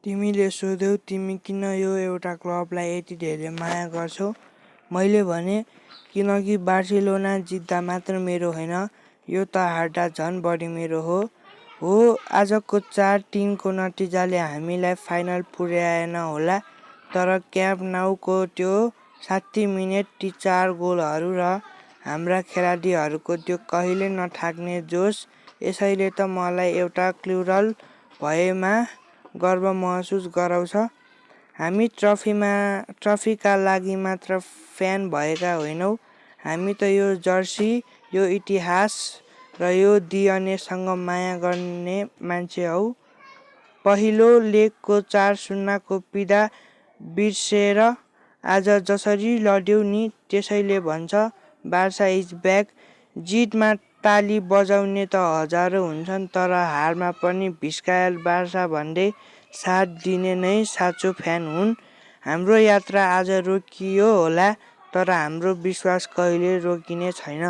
तिमीले सोध्यौ तिमी किन यो एउटा क्लबलाई यति धेरै माया गर्छौ? मैले भने, किनकि बार्सिलोना जित्दा मात्र मेरो होइन, यो त हार्दा झन् बढी मेरो हो। आजको 4-3 को नतिजाले हामीलाई फाइनल पुर्याएन होला, तर क्याम्प नाउको त्यो 60 मिनेट, ती 4 गोलहरू र हाम्रा खेलाडीहरूको त्यो कहिल्यै नथाक्ने जोस, यसैले त मलाई एउटा क्युरल भएमा गर्व महसुस गराउँछ। हामी ट्रफीका लागि मात्र फ्यान भएका होइनौँ, हामी त यो जर्सी, यो इतिहास र यो डिएनएसँग माया गर्ने मान्छे हौ। पहिलो लेगको 4-0 को पीडा बिर्सेर आज जसरी लड्यौ नि, त्यसैले भन्छ बार्सा इज ब्याक। जितमा ताली बजाउने त हजारौँ हुन्छन्, तर हारमा पनि भिस्कायल बार्सा भन्दै साथ दिने नै साँचो फ्यान हुन्। हाम्रो यात्रा आज रोकियो होला, तर हाम्रो विश्वास कहिल्यै रोकिने छैन।